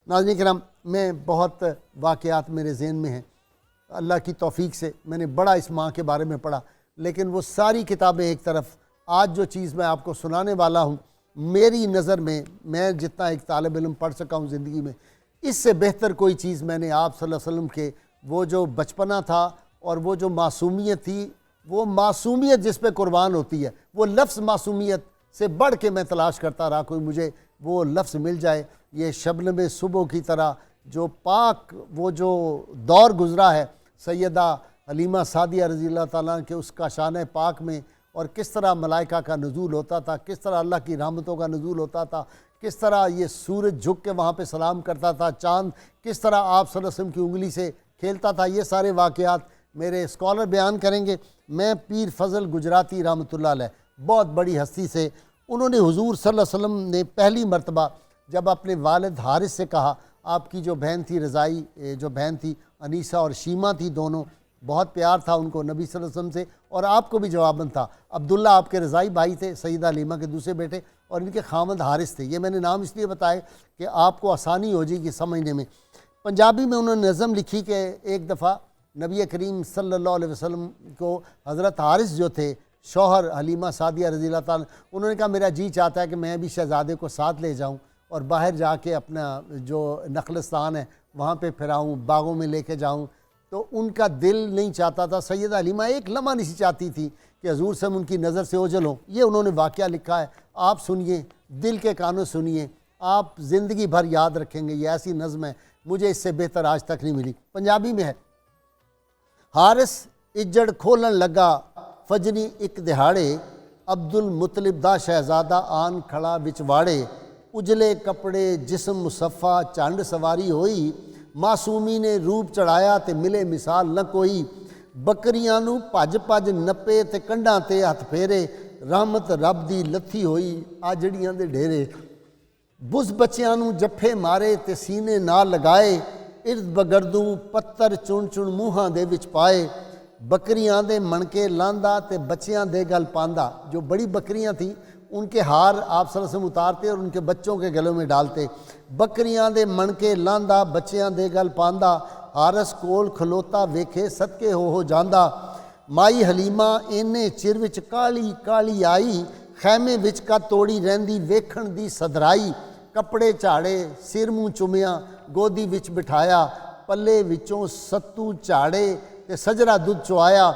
ناظرین کرام، میں بہت واقعات میرے ذہن میں ہیں، اللہ کی توفیق سے میں نے بڑا اس ماں کے بارے میں پڑھا، لیکن وہ ساری کتابیں ایک طرف، آج جو چیز میں آپ کو سنانے والا ہوں میری نظر میں جتنا ایک طالب علم پڑھ سکا ہوں زندگی میں، اس سے بہتر کوئی چیز میں نے آپ صلی اللہ علیہ وسلم کے وہ جو بچپنا تھا اور وہ جو معصومیت تھی، وہ معصومیت جس پہ قربان ہوتی ہے، وہ لفظ معصومیت سے بڑھ کے میں تلاش کرتا رہا کوئی مجھے وہ لفظ مل جائے۔ یہ شبنم صبح کی طرح جو پاک وہ جو دور گزرا ہے سیدہ حلیمہ سعدیہ رضی اللہ تعالیٰ کے اس کا شان پاک میں، اور کس طرح ملائکہ کا نزول ہوتا تھا، کس طرح اللہ کی رحمتوں کا نزول ہوتا تھا، کس طرح یہ سورج جھک کے وہاں پہ سلام کرتا تھا، چاند کس طرح آپ صلی اللہ علیہ وسلم کی انگلی سے کھیلتا تھا، یہ سارے واقعات میرے اسکالر بیان کریں گے۔ میں پیر فضل گجراتی رحمۃ اللہ علیہ، بہت بڑی ہستی سے، انہوں نے حضور صلی اللہ علیہ وسلم نے پہلی مرتبہ جب اپنے والد حارث سے کہا، آپ کی جو بہن تھی رضائی، جو بہن تھی انیسہ اور شیمہ تھی، دونوں بہت پیار تھا ان کو نبی صلی اللہ علیہ وسلم سے، اور آپ کو بھی جواباً تھا۔ عبداللہ آپ کے رضائی بھائی تھے، سیدہ حلیمہ کے دوسرے بیٹے، اور ان کے خامد حارث تھے۔ یہ میں نے نام اس لیے بتائے کہ آپ کو آسانی ہو جائے گی سمجھنے میں۔ پنجابی میں انہوں نے نظم لکھی کہ ایک دفعہ نبی کریم صلی اللہ علیہ وسلم کو حضرت حارث جو تھے شوہر حلیمہ سعدیہ رضی اللہ تعالیٰ، انہوں نے کہا میرا جی چاہتا ہے کہ میں بھی شہزادے کو ساتھ لے جاؤں اور باہر جا کے اپنا جو نخلستان ہے وہاں پہ پھراؤں، باغوں میں لے کے جاؤں، تو ان کا دل نہیں چاہتا تھا۔ سیدہ حلیمہ ایک لمحہ نہیں چاہتی تھی کہ حضور سے ان کی نظر سے اوجھل ہوں۔ یہ انہوں نے واقعہ لکھا ہے، آپ سنیے، دل کے کانوں سنیے، آپ زندگی بھر یاد رکھیں گے۔ یہ ایسی نظم ہے، مجھے اس سے بہتر آج تک نہیں ملی۔ پنجابی میں ہے، حارث اجڑ کھولن لگا فجری ایک دہاڑے، عبد المطلب دا شہزادہ آن کھڑا وچ واڑے، اجلے کپڑے جسم مصفہ چانڈ سواری ہوئی، معصومی نے روپ چڑھایا تے ملے مثال نہ کوئی، بکریاں نو پج پج نپے تے کنڈاں تے ہتھ پھیرے، رحمت رب دی لتھی ہوئی آجڑیاں دے ڈھیرے، بز بچیاں نو جفے مارے تے سینے نال لگائے، ارد بگردوں پتر چن چن موہاں دے وچ پائے، بکریاں دے منکے لاندا تے بچیاں دے گل پاندا۔ جو بڑی بکریاں تھیں ان کے ہار آپ صلی اللہ علیہ وسلم اتارتے اور ان کے بچوں کے گلوں میں ڈالتے۔ بکریاں دے منکے لاندا بچیاں دے گل پاندا، حارث کول کھلوتا ویکھے صدقے ہو جاندا، مائی حلیمہ اینے چر وچ کالی کالی آئی، خیمے وچ کا توڑی رہندی ویکھن دی صدرائی، کپڑے جھاڑے سر منہ چومیا گودی وچ بٹھایا، پلے وچوں ستو جھاڑے تے سجرا دودھ چوایا،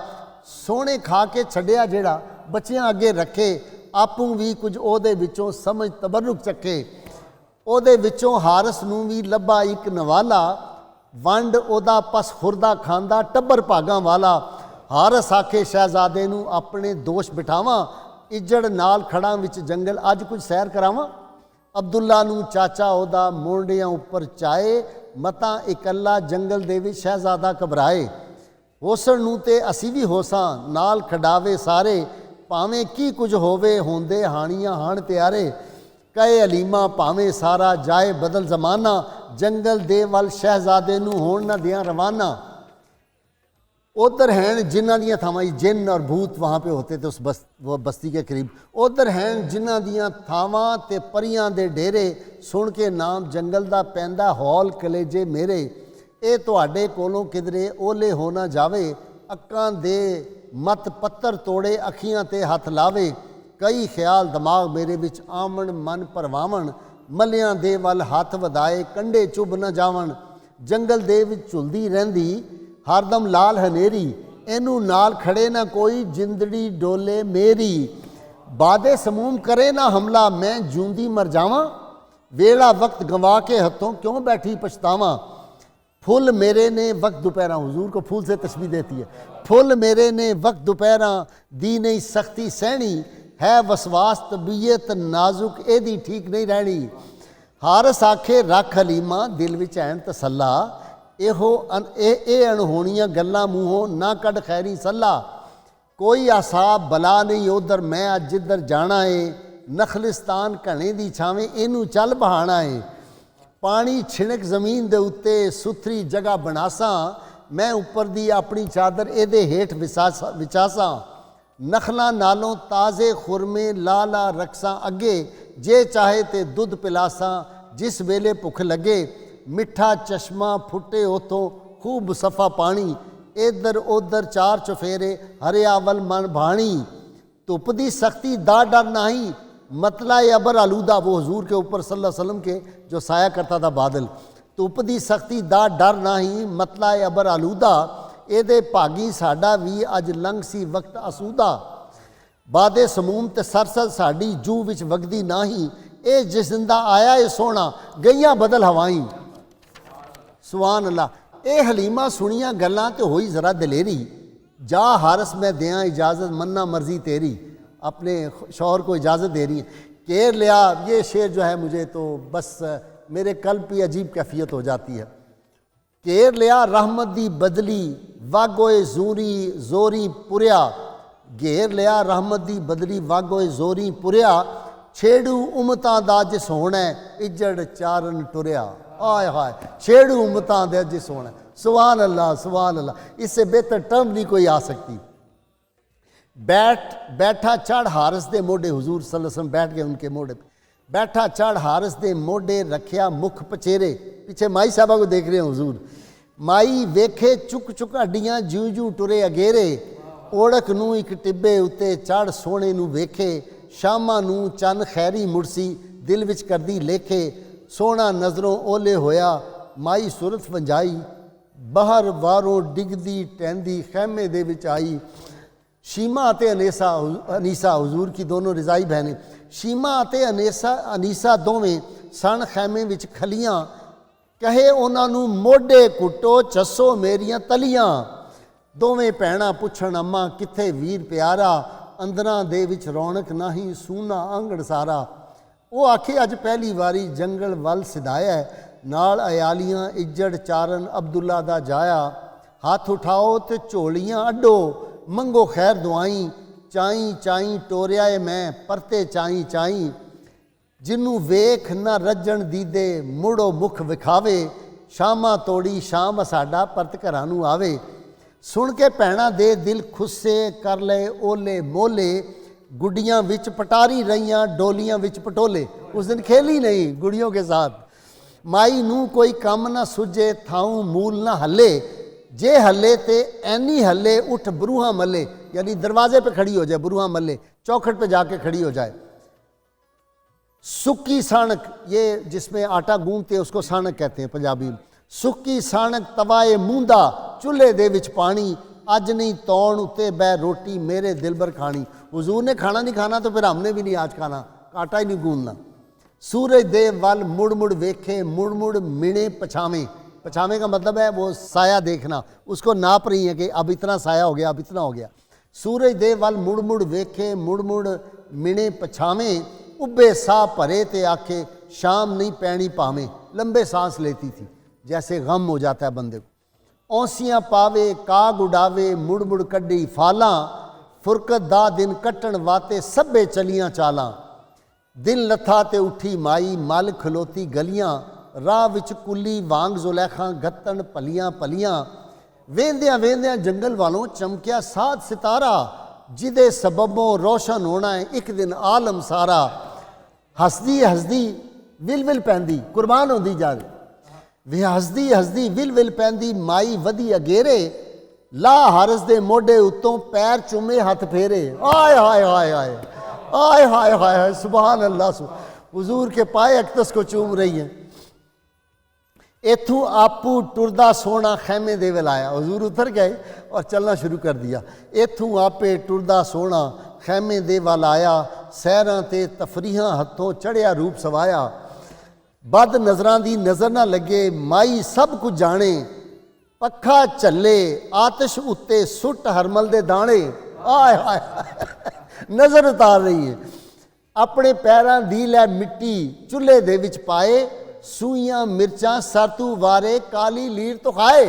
سونے کھا کے چھڈیا جیڑا بچیاں اگے رکھے، آپوں بھی کچھ او دے وچوں سمجھ تبرک چکے، او دے وچوں حارث نوں بھی لبا ایک نوالا، ونڈ او دا پس خوردہ کھاندا ٹبر پاگاں والا، حارث آکھے شہزادے نوں اپنے دوش بٹھاواں، اجڑ نال کھڑاں وچ جنگل اج کچھ سیر کراواں، عبداللہ نوں چاچا او دا مونڈیاں اوپر چائے، متاں اکلا جنگل دے وچ شہزادہ گھبرائے، ہوسن نوں تے اسی بھی ہوساں نال کھڈاوے سارے، پاویں کی کچھ ہووے ہوندے ہانیاں ہان پیارے، کہے حلیمہ پاویں سارا جائے بدل زمانہ، جنگل دے ول شہزادے نوں ہون نہ دیاں روانہ۔ ادھر ہیں جنہ دیاں تھاواں، جن اور بھوت وہاں پہ ہوتے تھے اس وہ بستی کے قریب، ادھر ہیں جنہ دیاں تھاواں تے پریاں دے ڈیرے، سن کے نام جنگل دا پیندا ہول کلیجے میرے، اے تواڈے کولوں کدرے اولے ہو نہ جاوے، اکاں دے مت پتر توڑے اکھیاں تے ہاتھ لاوے، کئی خیال دماغ میرے وچ آمن من پرواون، ملیاں دے ول ہاتھ ودائے کنڈے چب نہ جاون، جنگل دے وچ چلدی رہندی ہر دم لال ہنیری، اینو نال کھڑے نہ کوئی جندڑی ڈولے میری، بادے سموم کرے نہ حملہ میں جوندی مر جاواں، ویلا وقت گنوا کے ہتھوں کیوں بیٹھی پچھتاواں، پھول میرے نے وقت دوپہراں، حضور کو پھول سے تشبیہ دیتی ہے، پھول میرے نے وقت دوپہراں دی نہیں سختی سہنی، ہے وسواس طبیعت نازک اے دی ٹھیک نہیں رہنی، حارث آکھے رکھ حلیمہ دل وچ این تسلا، اے انہونیاں گلاں منہوں نہ کڈ خیری صلاح، کوئی آساب بلا نہیں ادھر میں اج جدھر جانا ہے، نخلستان گھنے دی چھاویں اینو چل بہانا ہے، پانی چھڑک زمین دے اتے ستھری جگہ بناساں، میں اوپر دی اپنی چادر اے دے ہیٹھ وچاساں، نخلاں نالوں تازے خرمے لالا رکھساں اگے، جے چاہے تے دودھ پلاساں جس ویلے بھکھ لگے، ਮਿੱਠਾ ਚਸ਼ਮਾ ਫੁੱਟੇ ਉਥੋਂ ਖੂਬ ਸਫਾ ਪਾਣੀ, इधर उधर चार चुफेरे हरियावल मन भाणी, धुप दी सख्ती दा डर नाही, मतला अबर आलूदा, वो हुजूर के ऊपर सल्लल्लाहु अलैहि वसल्लम के जो साया करता था बादल, धुप दी सख्ती दा डर नाही, मतला अबर आलूदा, एदे भागी साडा भी अज लंघ सी वक्त असूदा, बादे समूम ते सरसद साडी जू विच वगदी नाही, ए जिस दिन दा आया ए सोहना गईयां बदल हवाई। सुभान अल्लाह। ये हलीमा सुनिया गल्लां तो होई ज़रा दलेरी, जा हारस मैं दियाँ इजाज़त मन्ना मर्जी तेरी, अपने शौहर को इजाज़त दे रही है। केर लिया, ये शेर जो है मुझे तो बस मेरे कल्ब की अजीब कैफियत हो जाती है। केर लिया रहमत दी बदली वागोए जोरी जोरी पुरिया, घेर लिया रहमत दी बदली वागोए जोरी पुरिया, छेड़ू उमतां दा जिस होना इजड़ चारन टुरिया। आय हाय, छेड़ू उमतां दे जिस होना। सुभान अल्लाह सुभान अल्लाह, इससे बेहतर टर्म नहीं कोई आ सकती। बैठा चढ़ हारस दे मोडे, हुजूर सल्लल्लाहु अलैहि वसल्लम बैठ गए उनके मोडे पे, बैठा चढ़ हारस दे मोडे रखिया मुख पचेरे, पीछे माई साहबा को देख रहे हैं हुजूर, माई वेखे चुक चुक हड्डियां जूं जूं टुरे अगेरे, ओढ़क नूं एक टिब्बे उत्ते चढ़ सोहणे नूं वेखे, शामां नूं चन खैरी मुड़सी दिल विच करदी लेखे, सोहना नज़रों ओले होया माई सुरत वंजाई, बाहर वारों डिगदी टहंदी खैमे दे विच आई। शीमा अते अनीसा हुजूर की दोनों रिजाई बहनें, शीमा अते अनीसा दोवें सन खैमे विच खलियां, कहे उन्हां नूं मोढे कुटो चसो मेरियां तलियां, दोवें भैणां पुछण अम्मा किथे वीर प्यारा, अंदरां दे विच रौनक नाही सूना आंगण सारा। वो आखे अज पहली वारी जंगल वल सिधाया, नाल अयालियां इज्जड़ चारन अब्दुल्ला दा जाया, हाथ उठाओ ते झोलियां अड्डो मंगो खैर दुआई, चाई चाई टोरिया मैं परते चाई चाई, जिन्नू वेख न रजन दीदे मुड़ो मुख विखावे, शामा तोड़ी शाम साडा परत घरां नूं आवे। सुन के भैणां दे दिल खुस्से कर ले ओले मोले, गुड़ियां विच पटारी रहियां डोलियां विच पटोले। उस दिन खेली नहीं गुड़ियों के साथ। माई नूं कोई कम ना सुझे थाऊं मूल ना हले, जे हले ते ऐनी हले उठ बरूहा मले, यानी दरवाजे पे खड़ी हो जाए, बरूहा मले चौखट पे जाके खड़ी हो जाए। सुक्की साणक, ये जिसमें आटा गूंथते उसको साणक कहते हैं पंजाबी में। सुक्की साणक तवाए मूंदा चूल्हे दे विच पानी, अज नहीं तौण उत्ते बै रोटी मेरे दिलबर खानी। हुजूर ने खाना नहीं खाना तो फिर हमने भी नहीं आज खाना, आटा ही नहीं गूंदना। सूरज दे वल मुड़ मुड़ वेखे मुड़ मुड़ मिणे पछावे, पछावे का मतलब है वो साया देखना, उसको नाप रही है कि अब इतना साया हो गया, अब इतना हो गया। सूरज दे वल मुड़ मुड़ वेखे मुड़ मुड़ मिणे पछावे, उब्बे साह भरे ते आखे शाम नहीं पैनी पावे। लंबे सांस लेती थी, जैसे गम हो जाता है बंदे को। औंसियां पावे काग उड़ावे मुड़ मुड़ कड्डी फालां, फुरकत दा दिन कट्टण वाते सभे चलियां चालां। दिन लथा ते उठी माई मल खलोती गलियां, राह विच कुली वांग जुलैखां गत्तन पलियां पलियां। वेंदियां वेंदियां जंगल वालों चमकिया सात सितारा, जिदे सबबों रोशन होना है एक दिन आलम सारा। हसदी हसदी विल विल पैंदी, कुर्बान होंदी जा रही वे, हसदी हसदी विल विल पैंदी माई वधी अगेरे, ला हारस दे मोडे उत्तों पैर चुमे हथ फेरे। आय हाय हाय हाय आय हाय हाय हाय, सुभान अल्लाह। हुजूर के पाए अक्तस को चूम रही है। इथू आपू टुरदा सोना खैमे दे वेल आया, हुजूर उतर गए और चलना शुरू कर दिया। इथू आपे टुरदा सोना खैमे दे वाल आया, सैरां ते तफरीहां हथों चढ़िया रूप सवाया। बद नज़रां दी नज़र ना लगे माई सब कुछ जाने, पखा झल्ले आतिश उत्ते सुट हरमल दे दाने। आय हाय नज़र उतार रही है। अपने पैरां दी लै मिट्टी चूल्हे दे विच पाए, सूइयां मिर्चां सरतू वारे काली लीर तो खाए।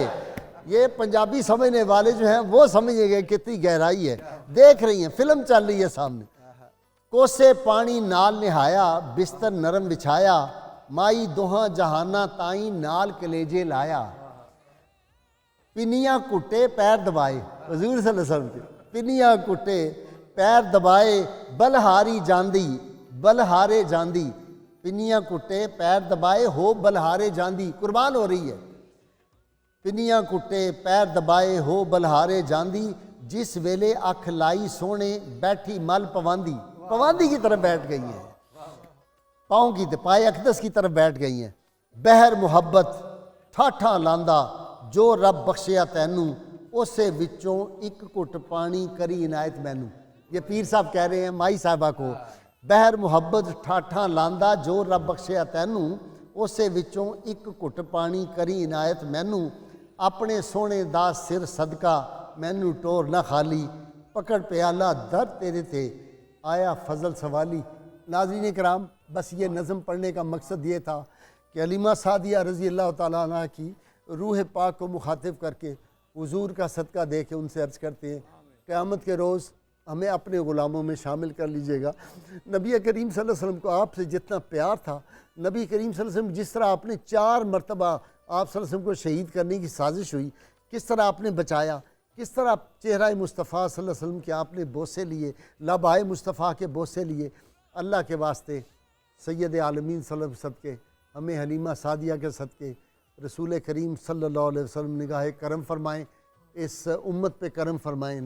ये पंजाबी समझने वाले जो हैं वो समझेंगे कितनी गहराई है। देख रही हैं, फिल्म चल रही है सामने। कोसे पानी नाल निहाया, बिस्तर नरम बिछाया, माई दोहां जहाना ताई नाल कलेजे लाया। पिनियां कुटे पैर दबाए, हुजूर सल्लल्लाहु अलैहि वसल्लम के पिनियां कुटे पैर दबाए, बलहारी जांदी बलहारे जांदी, پنیاں کٹے پیر دبائے ہو بلہارے جاندی، قربان ہو رہی ہے، پنیاں کٹے پیر دبائے ہو بلہارے جاندی، جس ویلے اکھ لائی سونے بیٹھی مل پواندی، پواندی کی طرف بیٹھ گئی ہیں، پاؤں کی پائے اقدس کی طرف بیٹھ گئی ہیں۔ بہر محبت ٹھاٹھاں لاندا جو رب بخشیا تینوں، اسے وچوں ایک گھٹ پانی کری عنایت مینوں۔ یہ پیر صاحب کہہ رہے ہیں مائی صاحبہ کو، بہر محبت ٹھاٹھاں لاندا جو رب بخشیا تینوں، اسے وچوں ایک گھٹ پانی کری عنایت مینوں، اپنے سونے دا سر صدقہ مینوں ٹور نہ خالی، پکڑ پیالہ در تیرے تے آیا فضل سوالی۔ ناظرین کرام، بس یہ نظم پڑھنے کا مقصد یہ تھا کہ حلیمہ سعدیہ رضی اللہ تعالیٰ عنہ کی روح پاک کو مخاطب کر کے حضور کا صدقہ دے کے ان سے عرض کرتے ہیں قیامت کے روز ہمیں اپنے غلاموں میں شامل کر لیجئے گا۔ نبی کریم صلی اللہ علیہ وسلم کو آپ سے جتنا پیار تھا، نبی کریم صلی اللہ علیہ وسلم جس طرح آپ نے 4 مرتبہ آپ صلی اللہ علیہ وسلم کو شہید کرنے کی سازش ہوئی، کس طرح آپ نے بچایا، کس طرح چہرہ مصطفیٰ صلی اللہ علیہ وسلم کے آپ نے بوسے لیے، لبائے مصطفیٰ کے بوسے لیے، اللہ کے واسطے سید عالمین صلی اللہ علیہ وسلم صدقے ہمیں حلیمہ سعدیہ کے صدقے رسول کریم صلی اللہ علیہ وسلم نگاہ کرم فرمائیں، اس امت پہ کرم فرمائیں۔